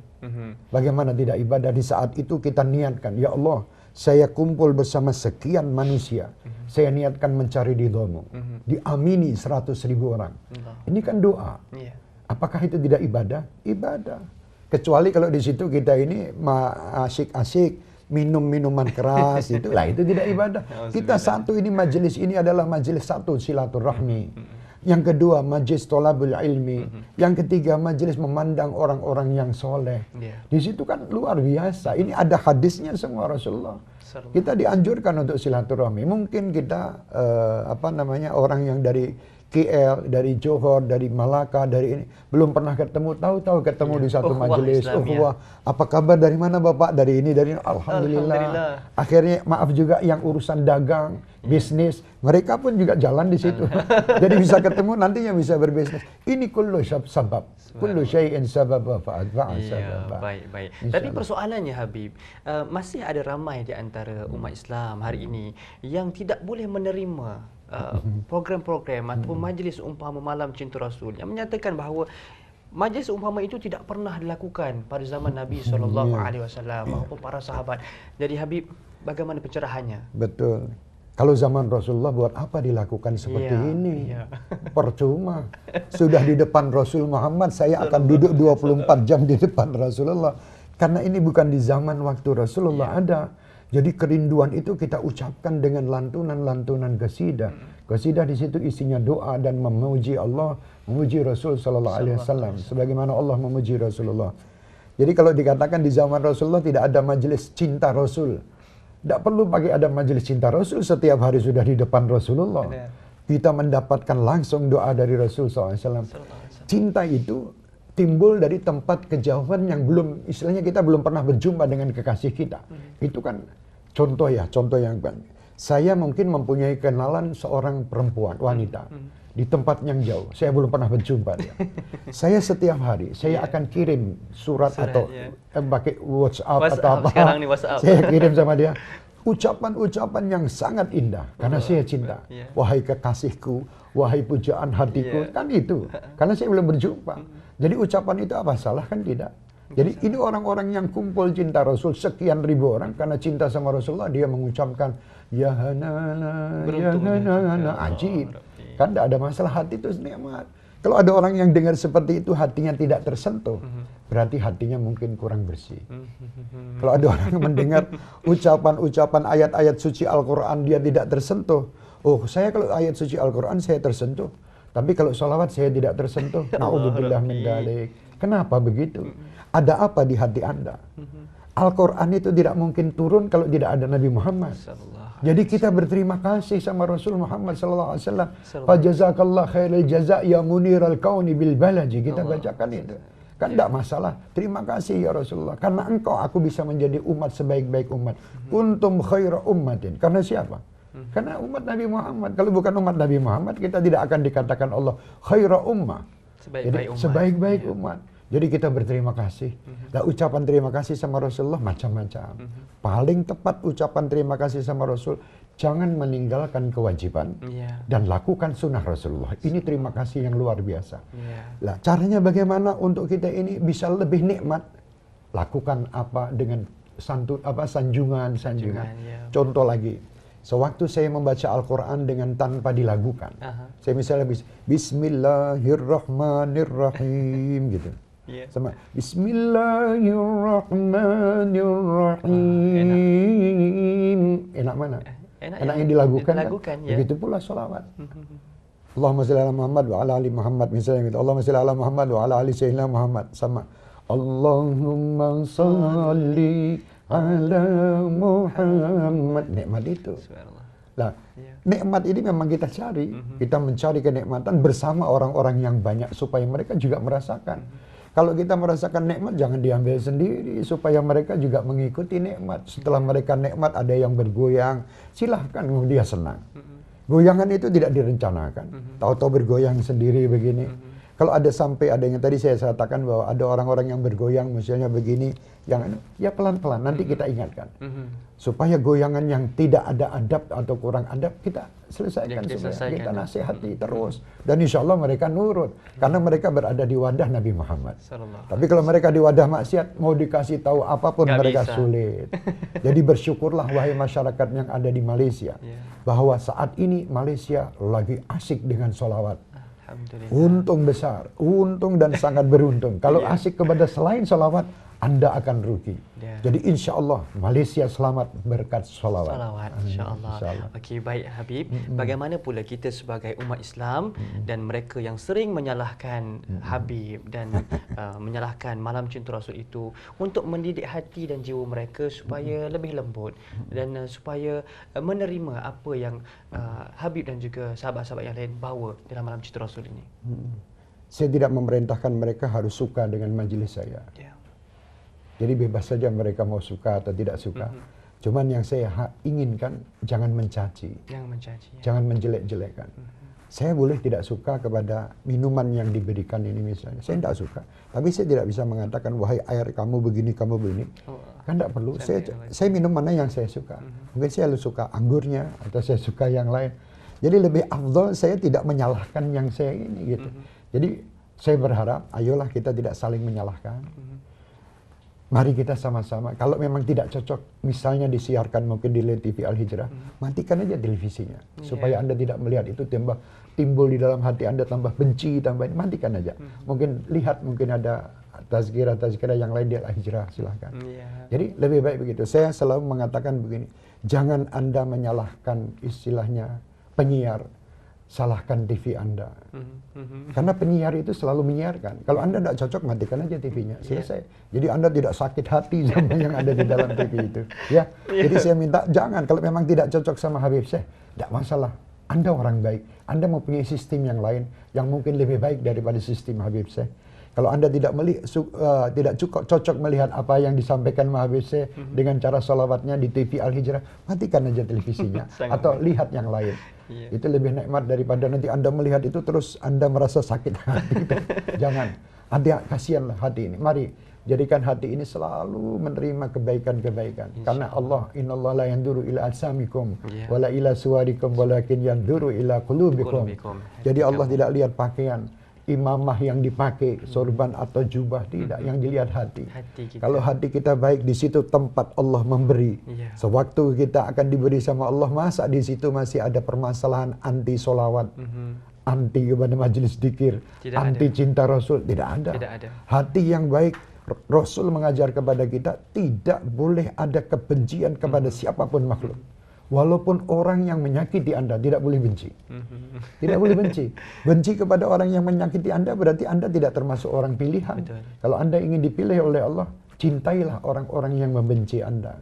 Bagaimana tidak ibadah di saat itu kita niatkan, ya Allah, saya kumpul bersama sekian manusia, saya niatkan mencari ridho-Mu. Diamini 100.000 orang. Ini kan doa. Apakah itu tidak ibadah? Ibadah. Kecuali kalau di situ kita ini asyik-asyik minum minuman keras itulah itu tidak ibadah. Kita satu ini majelis ini adalah majelis satu silaturahmi. Yang kedua majelis tolabul ilmi. Yang ketiga majelis memandang orang-orang yang soleh. Di situ kan luar biasa. Ini ada hadisnya semua Rasulullah. Kita dianjurkan untuk silaturahmi. Mungkin kita orang yang dari KL, dari Johor, dari Malaka, dari ini belum pernah ketemu, tahu-tahu ketemu di satu majelis. Apa kabar, dari mana Bapak? Dari ini, dari ini. Alhamdulillah. Akhirnya maaf juga yang urusan dagang, bisnis, mereka pun juga jalan di situ. Jadi bisa ketemu, nantinya bisa berbisnis. Ini kullu sabab. Kullu syai'in sabab wa fa'atba'a sabab. Baik. Tapi persoalannya Habib, masih ada ramai di antara umat Islam hari ini yang tidak boleh menerima program-program ataupun majlis umpama malam cinta Rasul yang menyatakan bahawa majlis umpama itu tidak pernah dilakukan pada zaman Nabi SAW maupun para sahabat. Jadi Habib, bagaimana pencerahannya? Betul. Kalau zaman Rasulullah buat apa dilakukan seperti ini? Percuma. Sudah di depan Rasul Muhammad, saya akan duduk 24 jam di depan Rasulullah. Karena ini bukan di zaman waktu Rasulullah ada. Jadi kerinduan itu kita ucapkan dengan lantunan-lantunan qasidah. Qasidah di situ isinya doa dan memuji Allah, memuji Rasul sallallahu alaihi wasallam sebagaimana Allah memuji Rasulullah. Jadi kalau dikatakan di zaman Rasulullah tidak ada majelis cinta Rasul. Tidak perlu pakai ada majelis cinta Rasul, setiap hari sudah di depan Rasulullah. Kita mendapatkan langsung doa dari Rasul sallallahu alaihi wasallam. Cinta itu timbul dari tempat kejauhan yang belum, istilahnya kita belum pernah berjumpa dengan kekasih kita. Itu kan contoh yang saya mungkin mempunyai kenalan seorang perempuan, wanita, di tempat yang jauh. Saya belum pernah berjumpa dia. Saya setiap hari, saya akan kirim surat atau pakai WhatsApp atau apa. Sekarang nih WhatsApp. Saya kirim sama dia. Ucapan-ucapan yang sangat indah karena saya cinta. Wahai kekasihku, wahai pujaan hatiku, kan itu. Karena saya belum berjumpa. Jadi ucapan itu apa salah, kan tidak. Jadi ini orang-orang yang kumpul cinta Rasul, sekian ribu orang karena cinta sama Rasulullah dia mengucapkan ya hanana, ya hanana, ajib. Kan tidak ada masalah, hati itu nikmat. Kalau ada orang yang dengar seperti itu hatinya tidak tersentuh, berarti hatinya mungkin kurang bersih. Kalau ada orang yang mendengar ucapan-ucapan ayat-ayat suci Al-Quran dia tidak tersentuh. Oh, saya kalau ayat suci Al-Quran saya tersentuh. Tapi kalau sholawat saya tidak tersentuh. Na'udzubillah min dzalik. Kenapa begitu? Ada apa di hati Anda? Al-Quran itu tidak mungkin turun kalau tidak ada Nabi Muhammad. Jadi kita berterima kasih sama Rasul Muhammad SAW. Fajazakallah khairul jaza' ya muniral kauni bil balaji. Kita bacakan itu. Kan tidak masalah. Terima kasih ya Rasulullah. Karena engkau aku bisa menjadi umat sebaik-baik umat. Kuntum khaira ummatin. Karena siapa? Karena umat Nabi Muhammad. Kalau bukan umat Nabi Muhammad, kita tidak akan dikatakan Allah khaira ummah. Sebaik-baik umat. Jadi kita berterima kasih. Nah, ucapan terima kasih sama Rasulullah macam-macam. Paling tepat ucapan terima kasih sama Rasul, jangan meninggalkan kewajiban dan lakukan sunnah Rasulullah. Ini terima kasih yang luar biasa. Nah, caranya bagaimana untuk kita ini bisa lebih nikmat? Lakukan apa dengan sanjungan. Contoh lagi. Sewaktu saya membaca Al-Quran dengan tanpa dilagukan. Saya misalnya Bismillahirrahmanirrahim gitu. Sama Bismillahirrahmanirrahim. Enak mana? Enak yang dilagukan kan? Begitu pula sholawat. Allahumma shalli ala Muhammad wa ala ali Muhammad. Misalnya gitu. Allahumma shalli ala Muhammad wa ala ali Sayyidina Muhammad. Sama Allahumma shalli ala Muhammad. Nikmat itu. Nah, nikmat ini memang kita cari. Kita mencari kenikmatan bersama orang-orang yang banyak supaya mereka juga merasakan. Kalau kita merasakan nikmat jangan diambil sendiri supaya mereka juga mengikuti nikmat. Setelah mereka nikmat ada yang bergoyang, silahkan dia senang. Goyangan itu tidak direncanakan. Tahu-tahu bergoyang sendiri begini. Kalau ada sampai ada yang tadi saya katakan bahwa ada orang-orang yang bergoyang misalnya begini, yang ya pelan-pelan nanti kita ingatkan. Supaya goyangan yang tidak ada adab atau kurang adab kita selesaikan semua. Kita nasihati terus. Dan insya Allah mereka nurut. Karena mereka berada di wadah Nabi Muhammad. Tapi kalau mereka di wadah maksiat, mau dikasih tahu apapun mereka sulit. Jadi bersyukurlah wahai masyarakat yang ada di Malaysia. Bahwa saat ini Malaysia lagi asik dengan sholawat. Untung besar, untung dan sangat beruntung. Kalau asik kepada selain sholawat, Anda akan rugi. Jadi insya Allah Malaysia selamat berkat solawat. Salawat, insya-Allah. Okey, baik Habib. Bagaimana pula kita sebagai umat Islam dan mereka yang sering menyalahkan Habib dan menyalahkan malam cinta Rasul itu untuk mendidik hati dan jiwa mereka supaya lebih lembut dan supaya menerima apa yang Habib dan juga sahabat-sahabat yang lain bawa dalam malam cinta Rasul ini. Saya tidak memerintahkan mereka harus suka dengan majelis saya. Jadi bebas saja mereka mau suka atau tidak suka. Cuman yang saya inginkan jangan mencaci. Jangan menjelek-jelekkan. Saya boleh tidak suka kepada minuman yang diberikan ini misalnya. Saya tidak suka. Tapi saya tidak bisa mengatakan, wahai air kamu begini, kamu begini. Kan tidak perlu. Saya minum mana yang saya suka. Mungkin saya suka anggurnya atau saya suka yang lain. Jadi lebih afdol saya tidak menyalahkan yang saya ini gitu. Jadi saya berharap, ayolah kita tidak saling menyalahkan. Mari kita sama-sama, kalau memang tidak cocok, misalnya disiarkan mungkin di TV Al-Hijrah, matikan aja televisinya. Supaya Anda tidak melihat itu timbul di dalam hati Anda, tambah benci, matikan aja. Mungkin lihat, mungkin ada tazkirah yang lain di Al-Hijrah, silahkan. Jadi lebih baik begitu. Saya selalu mengatakan begini, jangan Anda menyalahkan istilahnya penyiar, salahkan TV Anda. Karena penyiar itu selalu menyiarkan. Kalau Anda tidak cocok, matikan aja TV-nya. Selesai. Jadi Anda tidak sakit hati sama yang ada di dalam TV itu. Ya. Jadi saya minta jangan. Kalau memang tidak cocok sama Habib Syekh, tidak masalah. Anda orang baik. Anda mempunyai sistem yang lain yang mungkin lebih baik daripada sistem Habib Syekh. Kalau Anda tidak cukup cocok melihat apa yang disampaikan Habib Syekh dengan cara salawatnya di TV Al-Hijrah, matikan aja televisinya. Atau lihat yang lain. Itu lebih nikmat daripada nanti Anda melihat itu terus Anda merasa sakit hati. Jangan. Anda kasihanlah hati ini. Mari jadikan hati ini selalu menerima kebaikan-kebaikan. Karena Allah, innallaha la yanduru ila ajsamikum wala ila suwarikum walakin yanduru ila qulubikum. Jadi Allah tidak lihat pakaian, imamah yang dipakai, sorban atau jubah, tidak. Yang dilihat hati. Kalau hati kita baik, di situ tempat Allah memberi. Sewaktu kita akan diberi sama Allah, masa di situ masih ada permasalahan anti solawat, anti kepada majelis dzikir, anti cinta Rasul? Tidak ada. Hati yang baik, Rasul mengajar kepada kita, tidak boleh ada kebencian kepada siapapun makhluk. Walaupun orang yang menyakiti Anda, tidak boleh benci. Tidak boleh benci. Benci kepada orang yang menyakiti Anda berarti Anda tidak termasuk orang pilihan. Kalau Anda ingin dipilih oleh Allah, cintailah orang-orang yang membenci Anda.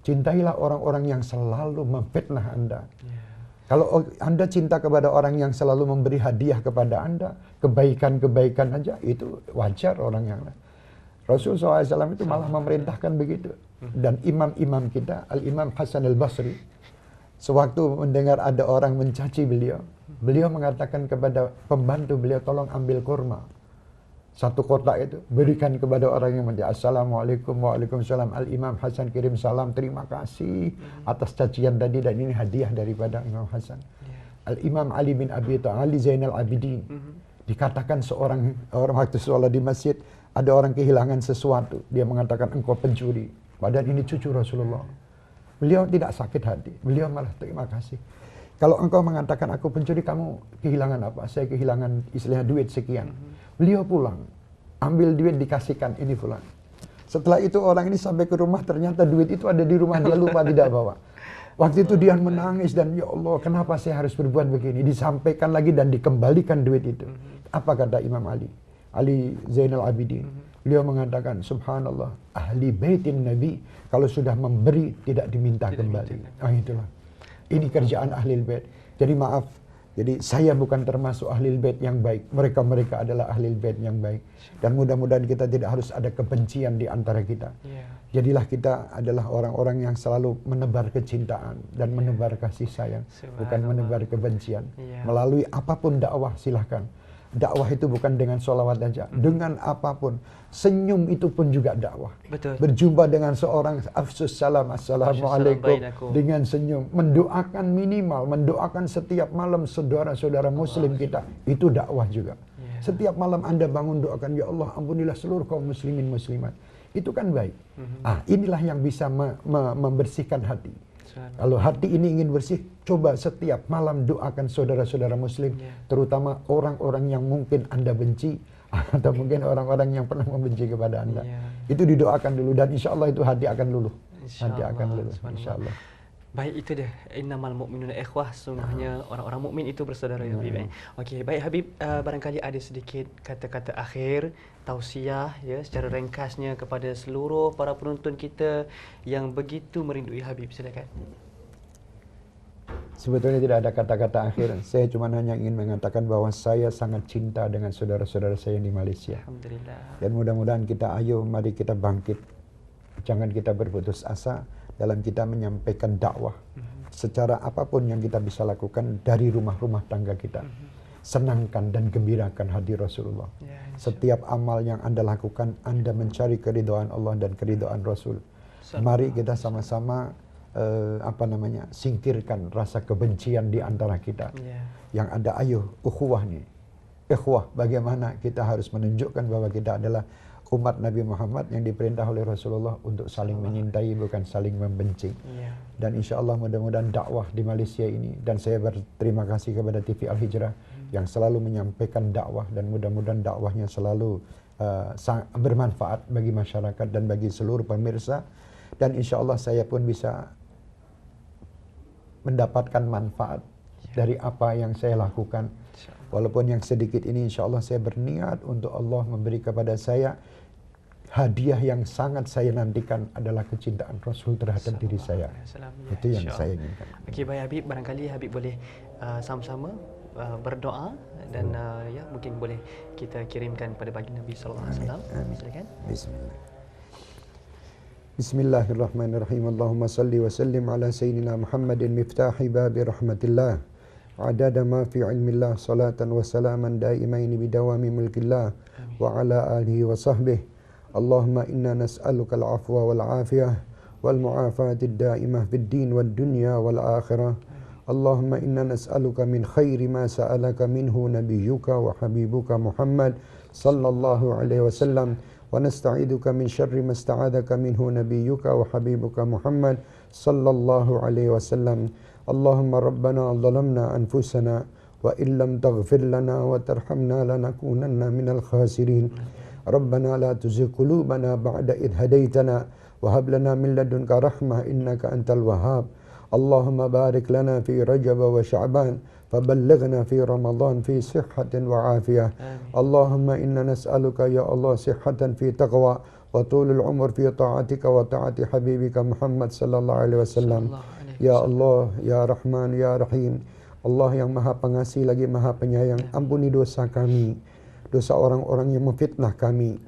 Cintailah orang-orang yang selalu memfitnah Anda. Kalau Anda cinta kepada orang yang selalu memberi hadiah kepada Anda, kebaikan-kebaikan aja, itu wajar orang yang lain. Rasul SAW itu malah memerintahkan begitu. Dan imam-imam kita, Al-Imam Hasan Al-Basri, sewaktu mendengar ada orang mencaci beliau, beliau mengatakan kepada pembantu beliau, tolong ambil kurma. Satu kotak itu, berikan kepada orang yang mencaci. Assalamualaikum, waalaikumsalam. Al-Imam Hasan kirim salam, terima kasih atas cacian tadi, dan ini hadiah daripada Imam Hasan. Al-Imam Ali bin Abi Thalib, Ali Zainal Abidin, dikatakan seorang waktu sholat di masjid, ada orang kehilangan sesuatu. Dia mengatakan, engkau pencuri. Padahal ini cucu Rasulullah. Beliau tidak sakit hati. Beliau malah terima kasih. Kalau engkau mengatakan aku pencuri, kamu kehilangan apa? Saya kehilangan istilahnya duit sekian. Beliau pulang. Ambil duit, dikasihkan, ini pulang. Setelah itu orang ini sampai ke rumah, ternyata duit itu ada di rumah, dia lupa tidak bawa. Waktu itu dia menangis dan, ya Allah, kenapa saya harus berbuat begini? Disampaikan lagi dan dikembalikan duit itu. Apa kata Imam Ali? Ali Zainal Abidin. Beliau mengatakan, subhanallah, ahli baitin Nabi, kalau sudah memberi tidak diminta kembali. Itulah. Ini kerjaan ahli bait. Jadi maaf, jadi saya bukan termasuk ahli bait yang baik. Mereka adalah ahli bait yang baik. Dan mudah-mudahan kita tidak harus ada kebencian di antara kita. Jadilah kita adalah orang-orang yang selalu menebar kecintaan dan menebar kasih sayang, bukan menebar kebencian. Melalui apapun dakwah, silahkan. Dakwah itu bukan dengan sholawat saja, dengan apapun. Senyum itu pun juga dakwah. Berjumpa dengan seorang, afsus salam, assalamualaikum, dengan senyum. Mendoakan minimal, mendoakan setiap malam saudara-saudara muslim kita, itu dakwah juga. Setiap malam Anda bangun doakan, ya Allah ampunilah seluruh kaum muslimin muslimat. Itu kan baik. Inilah yang bisa membersihkan hati. Kalau hati ini ingin bersih, coba setiap malam doakan saudara-saudara muslim, terutama orang-orang yang mungkin Anda benci, atau mungkin orang-orang yang pernah membenci kepada Anda. Ya. Itu didoakan dulu dan insya Allah itu hati akan luluh. Hati InsyaAllah, akan luluh, subhanallah. insya Allah. Baik, itu dia. Innamal mu'minuna ikhwah. Sungguhnya orang-orang mukmin itu bersaudara, ya Habib. Okey, baik Habib, barangkali ada sedikit kata-kata akhir, tausiah ya secara ringkasnya kepada seluruh para penonton kita yang begitu merindui Habib. Silakan. Sebetulnya tidak ada kata-kata akhir. Saya cuma hanya ingin mengatakan bahwa saya sangat cinta dengan saudara-saudara saya di Malaysia. Alhamdulillah. Dan mudah-mudahan kita mari kita bangkit. Jangan kita berputus asa dalam kita menyampaikan dakwah. Secara apapun yang kita bisa lakukan dari rumah-rumah tangga kita. Senangkan dan gembirakan hati Rasulullah. Ya, Setiap amal yang Anda lakukan, Anda mencari keridhaan Allah dan keridhaan Rasul. Mari kita sama-sama singkirkan rasa kebencian di antara kita. Yang ada ukhuwah nih. Ikhwah, bagaimana kita harus menunjukkan bahwa kita adalah umat Nabi Muhammad yang diperintah oleh Rasulullah untuk saling menyintai, bukan saling membenci. Dan insya Allah mudah-mudahan dakwah di Malaysia ini, dan saya berterima kasih kepada TV Al-Hijrah yang selalu menyampaikan dakwah, dan mudah-mudahan dakwahnya selalu bermanfaat bagi masyarakat dan bagi seluruh pemirsa. Dan insya Allah saya pun bisa mendapatkan manfaat dari apa yang saya lakukan. Walaupun yang sedikit ini insya Allah saya berniat untuk Allah memberi kepada saya hadiah yang sangat saya nantikan adalah kecintaan Rasul terhadap diri saya. Itu yang saya inginkan. Okey, baik Habib, barangkali Habib boleh sama-sama berdoa dan ya mungkin boleh kita kirimkan pada baginda Nabi sallallahu alaihi wasallam. Silakan. Bismillah. Bismillahirrahmanirrahim. Allahumma salli wa sallim ala sayyidina Muhammadin miftahi babi rahmatillah. Adada ma fi ilmillah salatan wa salaman daimaini bidawami mulkillah wa ala alihi wa sahbihi. Allahumma inna nas'aluka al-afwa wal afiyah wal mu'afatid daimah fid din wad dunya wal akhirah. Allahumma inna nas'aluka min khairi ma sa'alaka minhu nabiyyuka wa habibuka Muhammad sallallahu alaihi wasallam. ونستعيذك من شر ما استعاذك منه نبيك وحبيبك محمد صلى الله عليه وسلم. اللهم ربنا ظلمنا أنفسنا وإن لم تغفر لنا وترحمنا لنكونن من الخاسرين. ربنا لا تزغ قلوبنا بعد إذ هديتنا وهب لنا من لدنك رحمة إنك أنت الوهاب. اللهم بارك لنا في رجب وشعبان فبلغنا في رمضان في صحة وعافية. اللهم إنا نسألك يا الله صحة في تقوى وطول العمر في طاعتك وطاعة حبيبك محمد صلى الله عليه وسلم. Ya Allah, Ya Rahman, Ya Rahim. Allah yang maha pengasih lagi maha penyayang, ampuni dosa kami, dosa orang-orang yang memfitnah kami,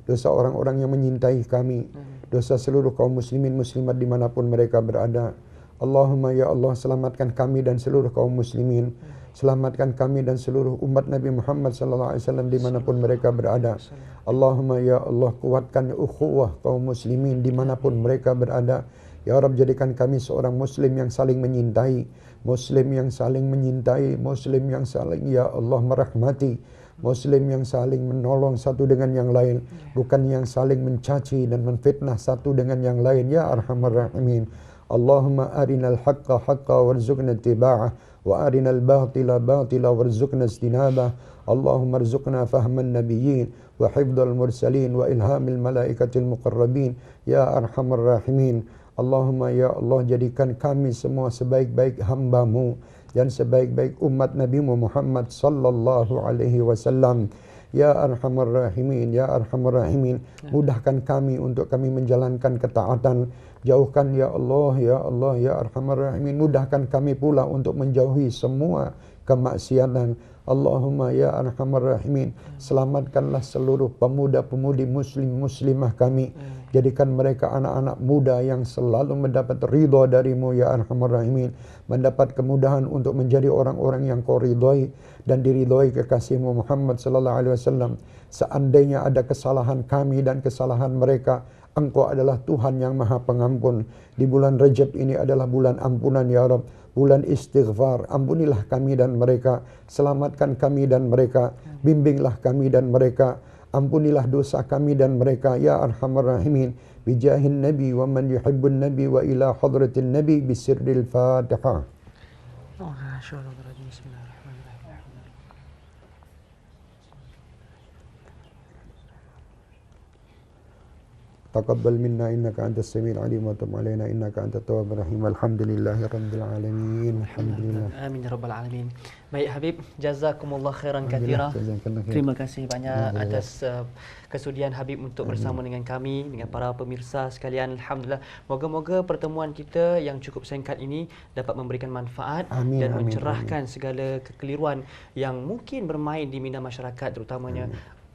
dosa orang-orang yang menyintai kami, dosa seluruh kaum muslimin muslimat dimanapun mereka berada. Allahumma ya Allah, selamatkan kami dan seluruh kaum muslimin. Selamatkan kami dan seluruh umat Nabi Muhammad sallallahu alaihi wasallam dimanapun mereka berada. Allahumma ya Allah, kuatkan ukhuwah kaum muslimin dimanapun mereka berada. Ya Rabb, jadikan kami seorang muslim yang saling menyintai, muslim yang saling menyintai, muslim yang saling ya Allah merahmati, muslim yang saling menolong satu dengan yang lain, bukan yang saling mencaci dan menfitnah satu dengan yang lain. Ya Arhamar Rahimin. Allahumma arinal haqqa haqqa warzuqna ittiba'ah wa arinal batila batila warzuqna istinabah. Allahumma arzuqna fahman nabiyyin wa hifdzal mursalin wa ilhamil malaikatil muqarrabin. Ya Arhamar Rahimin. Allahumma ya Allah, jadikan kami semua sebaik-baik hamba-Mu dan sebaik-baik umat Nabi-Mu Muhammad sallallahu alaihi wasallam. Ya Arhamar Rahimin, Ya Arhamar Rahimin, mudahkan kami untuk kami menjalankan ketaatan. Jauhkan ya Allah, Ya Allah, Ya Arhamar Rahimin, mudahkan kami pula untuk menjauhi semua kemaksiatan. Allahumma ya Arhamar Rahimin, selamatkanlah seluruh pemuda-pemudi muslim muslimah kami. Jadikan mereka anak-anak muda yang selalu mendapat ridha darimu ya Arhamar Rahimin, mendapat kemudahan untuk menjadi orang-orang yang kau ridhai dan diridhai kekasihmu Muhammad sallallahu alaihi wasallam. Seandainya ada kesalahan kami dan kesalahan mereka, Engkau adalah Tuhan yang Maha Pengampun. Di bulan Rajab ini adalah bulan ampunan ya Rabb, bulan istighfar. Ampunilah kami dan mereka, selamatkan kami dan mereka, bimbinglah kami dan mereka, ampunilah dosa kami dan mereka ya Arhamar Rahimin. Bijahin Nabi wa man yuhibbun Nabi wa ila hadratin Nabi bisirril Fatihah. Taqabbal minna innaka antas samiul alim wa tub alaina innaka antat tawwabur rahim. Alhamdulillahi rabbil alamin. Alhamdulillah. Amin ya rabbal alamin. Baik Habib, jazakumullah khairan katsira. Terima kasih banyak atas kesudian Habib untuk bersama dengan kami, dengan para pemirsa sekalian. Alhamdulillah. Moga-moga pertemuan kita yang cukup singkat ini dapat memberikan manfaat dan mencerahkan segala kekeliruan yang mungkin bermain di minda masyarakat, terutamanya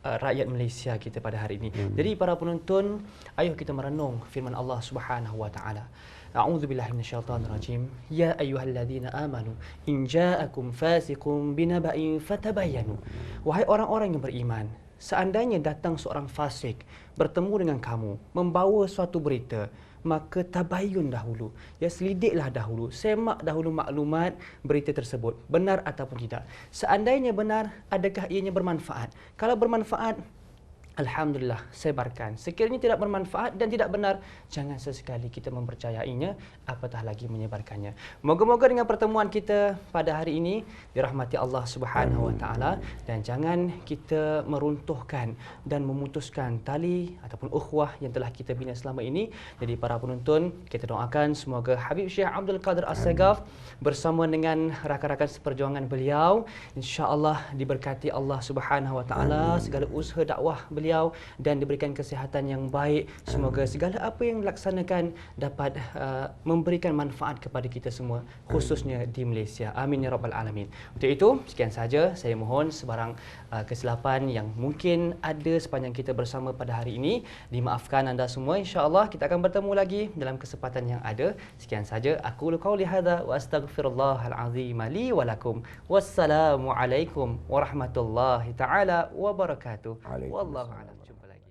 rakyat Malaysia kita pada hari ini. Jadi para penonton, ayo kita merenung firman Allah Subhanahu wa taala. A'udzubillahi minasyaitonir rajim. Ya ayyuhalladzina amanu in ja'akum fasiqun binaba'in fatabayyanu. Wahai orang-orang yang beriman, seandainya datang seorang fasik bertemu dengan kamu membawa suatu berita, maka tabayyun dahulu, ya selidiklah dahulu, semak dahulu maklumat berita tersebut, benar ataupun tidak. Seandainya benar, adakah ianya bermanfaat? Kalau bermanfaat, alhamdulillah, sebarkan. Sekiranya tidak bermanfaat dan tidak benar, jangan sesekali kita mempercayainya, apatah lagi menyebarkannya. Moga-moga dengan pertemuan kita pada hari ini dirahmati Allah Subhanahu wa taala, dan jangan kita meruntuhkan dan memutuskan tali ataupun ukhuwah yang telah kita bina selama ini. Jadi para penonton, kita doakan semoga Habib Syekh Abdul Qadir As-Sagaf bersama dengan rakan-rakan seperjuangan beliau insya-Allah diberkati Allah Subhanahu wa taala, segala usaha dakwah beliau dan diberikan kesihatan yang baik. Semoga segala apa yang dilaksanakan dapat memberikan manfaat kepada kita semua, khususnya di Malaysia. Amin ya rabbal alamin. Untuk itu, sekian saja. Saya mohon sebarang kesilapan yang mungkin ada sepanjang kita bersama pada hari ini dimaafkan anda semua. Insya-Allah kita akan bertemu lagi dalam kesempatan yang ada. Sekian saja. Aku qauli hadza wa astaghfirullahal azim li wa lakum. Wassalamualaikum warahmatullahi taala wabarakatuh. Wallahu a'lam. Jumpa lagi.